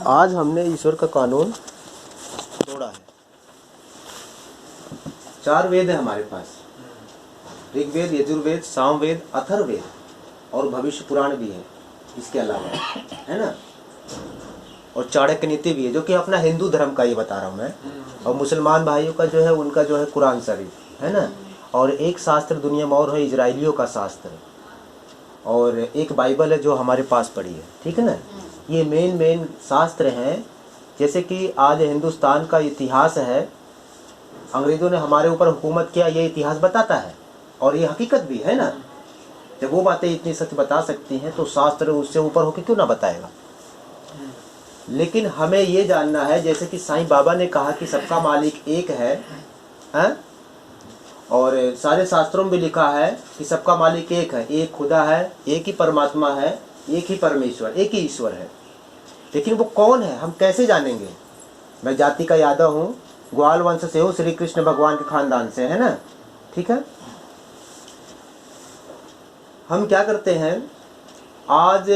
आज हमने ईश्वर का कानून तोड़ा है। 4 वेद है हमारे पास, ऋग्वेद, यजुर्वेद, सामवेद, अथर्ववेद और भविष्य पुराण भी है इसके अलावा, है ना। और चाणक्य नीति भी है, जो कि अपना हिंदू धर्म का ये बता रहा हूँ मैं। और मुसलमान भाइयों का जो है, उनका जो है कुरान शरीफ, है ना। और एक शास्त्र दुनिया में और है, इजराइलियों का शास्त्र, और एक बाइबल है जो हमारे पास पड़ी है, ठीक है ना। ये मेन शास्त्र हैं। जैसे कि आज हिंदुस्तान का इतिहास है, अंग्रेज़ों ने हमारे ऊपर हुकूमत किया, ये इतिहास बताता है और ये हकीकत भी है ना। जब वो बातें इतनी सच बता सकती हैं तो शास्त्र उससे ऊपर होकर क्यों ना बताएगा। लेकिन हमें ये जानना है, जैसे कि साईं बाबा ने कहा कि सबका मालिक एक है, हैं? और सारे शास्त्रों में भी लिखा है कि सबका मालिक एक है, एक खुदा है, एक ही परमात्मा है, एक ही परमेश्वर, एक ही ईश्वर है। लेकिन वो कौन है, हम कैसे जानेंगे। मैं जाति का यादव हूँ, ग्वाल वंश से हूँ, श्री कृष्ण भगवान के खानदान से, है ना, ठीक है। हम क्या करते हैं, आज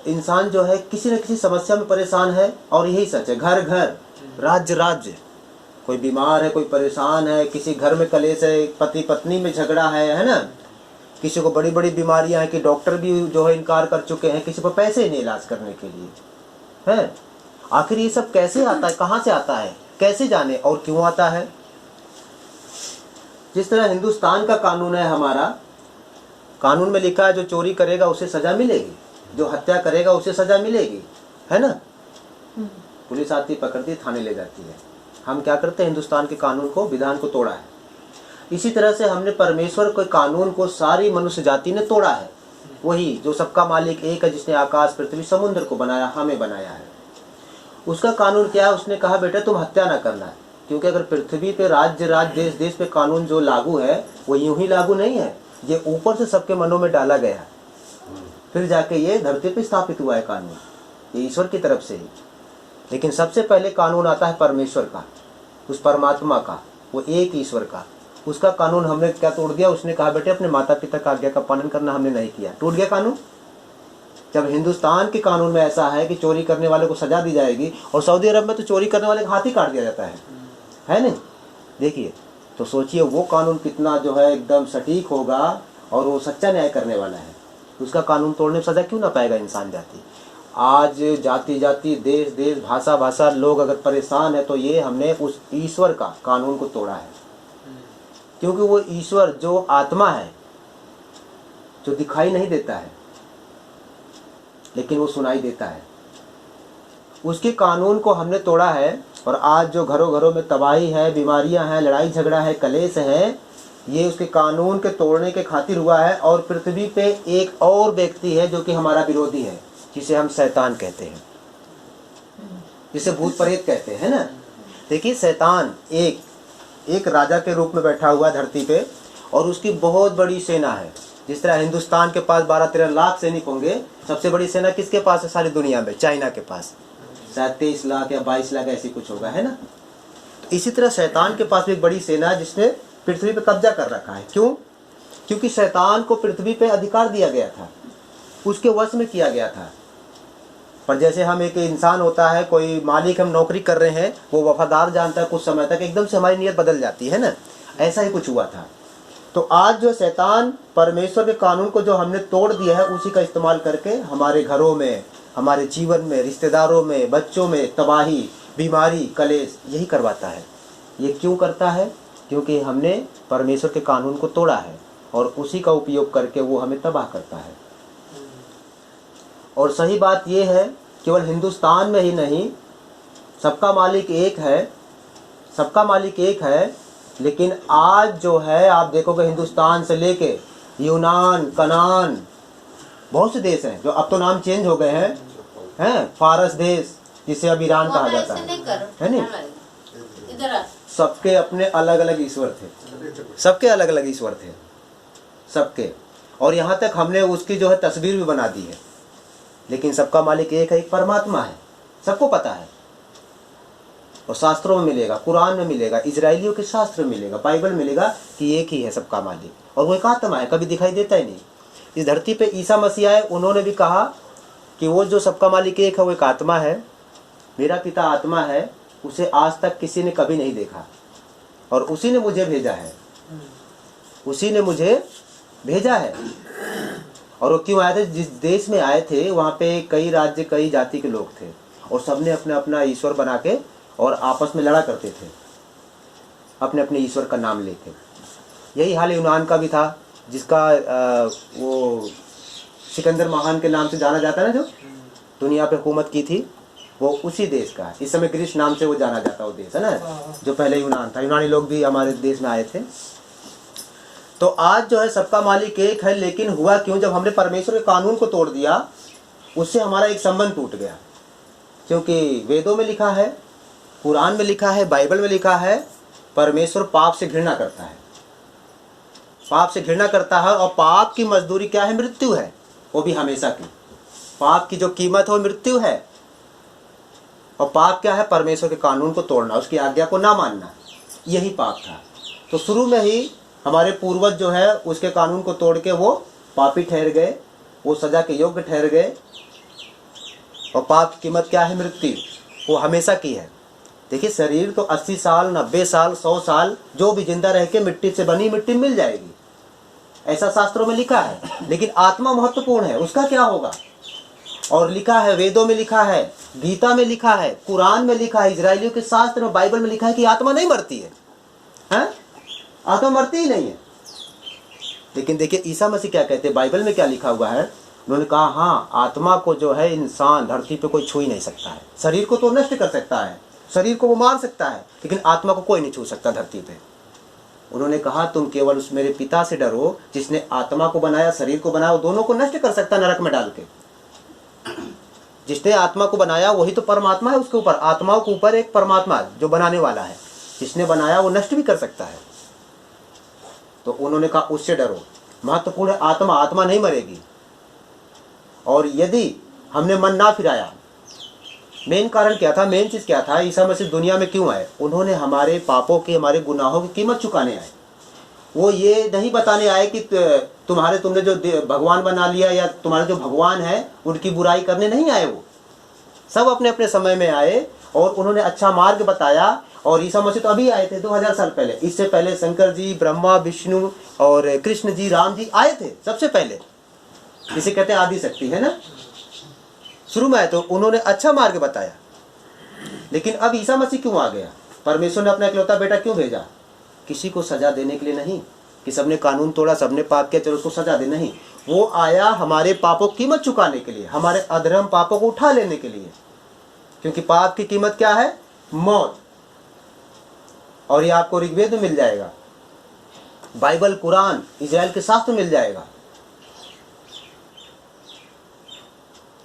इंसान जो है किसी न किसी समस्या में परेशान है, और यही सच है। घर घर, राज्य राज्य, कोई बीमार है, कोई परेशान है, किसी घर में कलेश है, पति पत्नी में झगड़ा है ना। किसी को बड़ी बड़ी बीमारियां हैं कि डॉक्टर भी जो है इनकार कर चुके हैं, किसी को पैसे नहीं इलाज करने के लिए, है। आखिर ये सब कैसे आता है, कहाँ से आता है, कैसे जाने और क्यों आता है। जिस तरह हिंदुस्तान का कानून है, हमारा कानून में लिखा है जो चोरी करेगा उसे सजा मिलेगी, जो हत्या करेगा उसे सजा मिलेगी, है ना। पुलिस आती, पकड़ती, थाने ले जाती है। हम क्या करते हैं, हिंदुस्तान के कानून को, विधान को तोड़ा है। इसी तरह से हमने परमेश्वर के कानून को सारी मनुष्य जाति ने तोड़ा है। वही जो सबका मालिक एक है, जिसने आकाश, पृथ्वी, समुद्र को बनाया, हमें बनाया है। उसका कानून क्या है, उसने कहा बेटा तुम हत्या ना करना है। क्योंकि अगर पृथ्वी पे राज्य राज्य, देश देश पे कानून जो लागू है वो यूं ही लागू नहीं है, ये ऊपर से सबके मनों में डाला गया, फिर जाके ये धरती पे स्थापित हुआ है कानून, ये ईश्वर की तरफ से ही। लेकिन सबसे पहले कानून आता है परमेश्वर का, उस परमात्मा का, वो एक ईश्वर का। उसका कानून हमने क्या तोड़ दिया, उसने कहा बेटे अपने माता पिता का आज्ञा का पालन करना, हमने नहीं किया, टूट गया कानून। जब हिंदुस्तान के कानून में ऐसा है कि चोरी करने वाले को सजा दी जाएगी, और सऊदी अरब में तो चोरी करने वाले का हाथ ही काट दिया जाता है नहीं। देखिए, तो सोचिए वो कानून कितना जो है एकदम सटीक होगा, और वो सच्चा न्याय करने वाला है। उसका कानून तोड़ने में सजा क्यों ना पाएगा इंसान जाति। आज जाति जाति, देश देश, भाषा भाषा, लोग अगर परेशान है तो ये हमने उस ईश्वर का कानून को तोड़ा है। क्योंकि वो ईश्वर जो आत्मा है, जो दिखाई नहीं देता है लेकिन वो सुनाई देता है, उसके कानून को हमने तोड़ा है। और आज जो घरों घरों में तबाही है, बीमारियां हैं, लड़ाई झगड़ा है, कलेश है, ये उसके कानून के तोड़ने के खातिर हुआ है। और पृथ्वी पे एक और व्यक्ति है जो कि हमारा विरोधी है, जिसे हम शैतान कहते हैं, जिसे भूत प्रेत कहते हैं ना। देखिए, शैतान एक राजा के रूप में बैठा हुआ है धरती पे, और उसकी बहुत बड़ी सेना है। जिस तरह हिंदुस्तान के पास 12-13 लाख सैनिक होंगे, सबसे बड़ी सेना किसके पास है सारी दुनिया में, चाइना के पास शायद 23 लाख या 22 लाख ऐसी कुछ होगा, है ना। तो इसी तरह शैतान के पास भी एक बड़ी सेना है जिसने पृथ्वी पे कब्जा कर रखा है। क्यों? क्योंकि शैतान को पृथ्वी पे अधिकार दिया गया था, उसके वश में किया गया था। पर जैसे हम एक इंसान होता है, कोई मालिक, हम नौकरी कर रहे हैं, वो वफादार जानता है, कुछ समय तक एकदम से हमारी नीयत बदल जाती है ना। ऐसा ही कुछ हुआ था। तो आज जो शैतान परमेश्वर के कानून को जो हमने तोड़ दिया है, उसी का इस्तेमाल करके हमारे घरों में, हमारे जीवन में, रिश्तेदारों में, बच्चों में तबाही, बीमारी, कलेश, यही करवाता है। ये क्यों करता है? क्योंकि हमने परमेश्वर के कानून को तोड़ा है, और उसी का उपयोग करके वो हमें तबाह करता है। और सही बात यह है, केवल हिंदुस्तान में ही नहीं, सबका मालिक एक है, सबका मालिक एक है। लेकिन आज जो है आप देखोगे, हिंदुस्तान से लेके यूनान, कनान, बहुत से देश हैं जो अब तो नाम चेंज हो गए हैं, फारस देश, जिसे अब ईरान कहा जाता है नहीं। सबके अपने अलग अलग ईश्वर थे, सबके अलग अलग ईश्वर थे, सबके। और यहाँ तक हमने उसकी जो है तस्वीर भी बना दी है। लेकिन सबका मालिक एक है, एक परमात्मा है, सबको पता है। और शास्त्रों में मिलेगा, कुरान में मिलेगा, इजराइलियों के शास्त्र में मिलेगा, बाइबल मिलेगा कि एक ही है सबका मालिक, और वो एक आत्मा है, कभी दिखाई देता ही नहीं। इस धरती पे ईसा मसीह आए, उन्होंने भी कहा कि वो जो सबका मालिक एक है वो एक आत्मा है, मेरा पिता आत्मा है, उसे आज तक किसी ने कभी नहीं देखा और उसी ने मुझे भेजा है, उसी ने मुझे भेजा है। और वो क्यों आए थे? जिस देश में आए थे वहाँ पे कई राज्य कई जाति के लोग थे और सबने अपना अपना ईश्वर बना के और आपस में लड़ा करते थे अपने अपने ईश्वर का नाम लेके। यही हाल यूनान का भी था, जिसका वो सिकंदर महान के नाम से जाना जाता है ना, जो दुनिया पे हुकूमत की थी, वो उसी देश का है। इस समय ग्रीस नाम से वो जाना जाता है, वो देश है ना, जो पहले यूनान था। यूनानी लोग भी हमारे देश में आए थे। तो आज जो है सबका मालिक एक है, लेकिन हुआ क्यों? जब हमने परमेश्वर के कानून को तोड़ दिया, उससे हमारा एक संबंध टूट गया। क्योंकि वेदों में लिखा है, कुरान में लिखा है, बाइबल में लिखा है, परमेश्वर पाप से घृणा करता है, पाप से घृणा करता है। और पाप की मजदूरी क्या है? मृत्यु है, वो भी हमेशा की। पाप की जो कीमत है वो मृत्यु है। और पाप क्या है? परमेश्वर के कानून को तोड़ना, उसकी आज्ञा को ना मानना, यही पाप था। तो शुरू में ही हमारे पूर्वज जो है उसके कानून को तोड़ के वो पापी ठहर गए, वो सजा के योग्य ठहर गए। और पाप की कीमत क्या है? मृत्यु, वो हमेशा की है। देखिए, शरीर तो 80 साल 90 साल 100 साल जो भी जिंदा रह के मिट्टी से बनी मिट्टी मिल जाएगी, ऐसा शास्त्रों में लिखा है। लेकिन आत्मा महत्वपूर्ण है, उसका क्या होगा? और लिखा है, वेदों में लिखा है, गीता में लिखा है, कुरान में लिखा है, इजराइलियों के शास्त्र में, बाइबल में लिखा है कि आत्मा नहीं मरती है, हैं? आत्मा मरती ही नहीं है। लेकिन देखिए ईसा मसीह क्या कहते हैं, बाइबल में क्या लिखा हुआ है? उन्होंने कहा हाँ, आत्मा को जो है इंसान धरती पे कोई छू ही नहीं सकता है। शरीर को तो नष्ट कर सकता है, शरीर को वो मार सकता है, लेकिन आत्मा को कोई नहीं छू सकता धरती पे। उन्होंने कहा तुम केवल उस मेरे पिता से डरो जिसने आत्मा को बनाया, शरीर को बनाया, वो दोनों को नष्ट कर सकता है नरक में डाल के। जिसने आत्मा को बनाया वही तो परमात्मा है, उसके ऊपर, आत्माओं के ऊपर एक परमात्मा जो बनाने वाला है, जिसने बनाया वो नष्ट भी कर सकता है। तो उन्होंने कहा उससे डरो, महत्वपूर्ण है आत्मा, आत्मा नहीं मरेगी। और यदि हमने मन ना फिराया, मेन कारण क्या था, मेन चीज क्या था, ईसा मसीह दुनिया में क्यों आए? उन्होंने हमारे पापों की, हमारे गुनाहों की कीमत चुकाने आए। वो ये नहीं बताने आए कि तुमने जो भगवान बना लिया या तुम्हारे जो भगवान है उनकी बुराई करने नहीं आए। वो सब अपने अपने समय में आए और उन्होंने अच्छा मार्ग बताया। और ईसा मसीह तो अभी आए थे 2000 साल पहले। इससे पहले शंकर जी, ब्रह्मा, विष्णु और कृष्ण जी, राम जी आए थे सबसे पहले। इसे कहते हैं आदि शक्ति, है ना, शुरू में आए तो उन्होंने अच्छा मार्ग बताया। लेकिन अब ईसा मसीह क्यों आ गया? परमेश्वर ने अपना इकलौता बेटा क्यों भेजा? किसी को सजा देने के लिए नहीं कि सबने कानून तोड़ा, सबने पाप किया, चलो उसको सजा दे, नहीं। वो आया हमारे पापों की कीमत चुकाने के लिए, हमारे अधर्म पापों को उठा लेने के लिए। क्योंकि पाप की कीमत क्या है? मौत। और ये आपको ऋग्वेद में मिल जाएगा, बाइबल, कुरान, इजराइल के शास्त्र मिल जाएगा।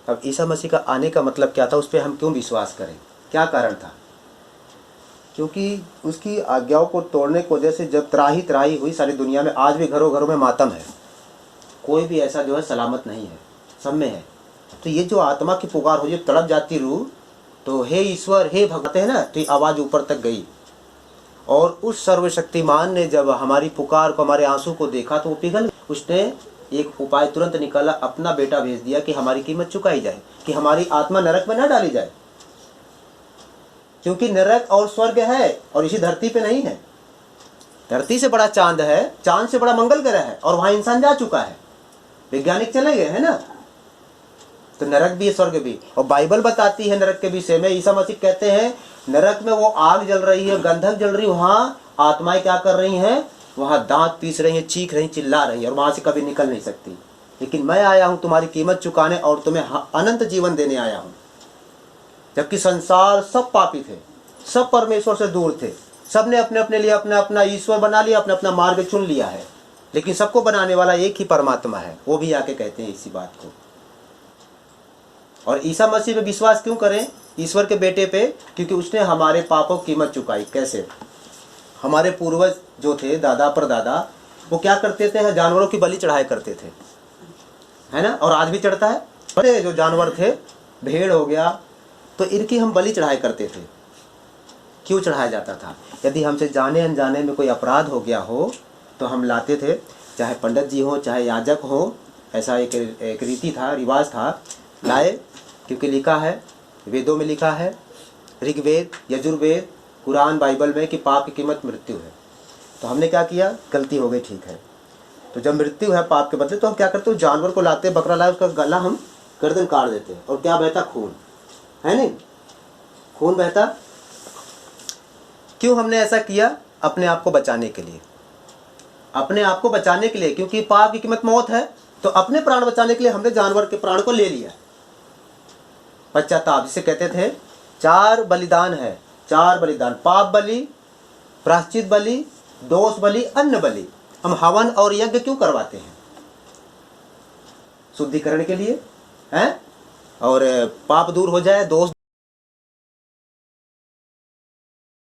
अब ईसा मसीह का आने का मतलब क्या था? उस पर हम क्यों विश्वास करें? क्या कारण था? क्योंकि उसकी आज्ञाओं को तोड़ने की वजह से जब त्राही त्राही हुई सारी दुनिया में, आज भी घरों घरों में मातम है, कोई भी ऐसा जो है सलामत नहीं है, सब में है। तो ये जो आत्मा की पुकार हो, जो तड़प जाती रूह, तो हे ईश्वर, हे भगवते है ना, तो ये आवाज़ ऊपर तक गई। और उस सर्वशक्तिमान ने जब हमारी पुकार को, हमारे आंसू को देखा तो वो पिघल, उसने एक उपाय तुरंत निकाला, अपना बेटा भेज दिया कि हमारी कीमत चुकाई जाए, कि हमारी आत्मा नरक में ना डाली जाए। क्योंकि नरक और स्वर्ग है और इसी धरती पे नहीं है। धरती से बड़ा चांद है, चांद से बड़ा मंगल ग्रह है, और वहां इंसान जा चुका है, वैज्ञानिक चले गए है ना। तो नरक भी है, स्वर्ग भी। और बाइबल बताती है नरक के विषय में, ईसा मसीह कहते हैं नरक में वो आग जल रही है, गंधक जल रही है, वहां आत्माएं क्या कर रही हैं? वहां दांत पीस रही हैं, चीख रही, चिल्ला रही है, और वहां से कभी निकल नहीं सकती। लेकिन मैं आया हूं तुम्हारी कीमत चुकाने और तुम्हें अनंत जीवन देने आया हूं। जबकि संसार सब पापी थे, सब परमेश्वर से दूर थे, सब ने अपने अपने लिए अपना अपना ईश्वर बना लिया, अपना अपना मार्ग चुन लिया है। लेकिन सबको बनाने वाला एक ही परमात्मा है, वो भी आके कहते हैं इसी बात को। और ईसा मसीह पे विश्वास क्यों करें? ईश्वर के बेटे पे, क्योंकि उसने हमारे पापों की कीमत चुकाई। कैसे? हमारे पूर्वज जो थे, दादा परदादा, वो क्या करते थे? जानवरों की बलि चढ़ाया करते थे, है ना, और आज भी चढ़ता है। बड़े जो जानवर थे, भेड़ हो गया, तो इनकी हम बलि चढ़ाया करते थे। क्यों चढ़ाया जाता था? यदि हमसे जाने अनजाने में कोई अपराध हो गया हो तो हम लाते थे, चाहे पंडित जी हो चाहे याजक हो, ऐसा एक रीति था, रिवाज था, लाए। क्योंकि लिखा है, वेदों में लिखा है, ऋग्वेद, यजुर्वेद, कुरान, बाइबल में कि पाप की कीमत मृत्यु है। तो हमने क्या किया, गलती हो गई, ठीक है। तो जब मृत्यु है पाप के बदले, तो हम क्या करते हैं, जानवर को लाते हैं, बकरा लाए, उसका गला हम गर्दन काट देते हैं, और क्या बहता, खून, है नहीं, खून बहता। क्यों हमने ऐसा किया, अपने आप को बचाने के लिए, अपने आप को बचाने के लिए, क्योंकि पाप की कीमत मौत है। तो अपने प्राण बचाने के लिए हमने जानवर के प्राण को ले लिया। पश्चाताप जिसे कहते थे, 4 बलिदान है, 4 बलिदान, पाप बलि, प्रायश्चित बलि, दोष बलि, अन्न बलि। हम हवन और यज्ञ क्यों करवाते हैं, शुद्धिकरण के लिए, हैं, और पाप दूर हो जाए, दोष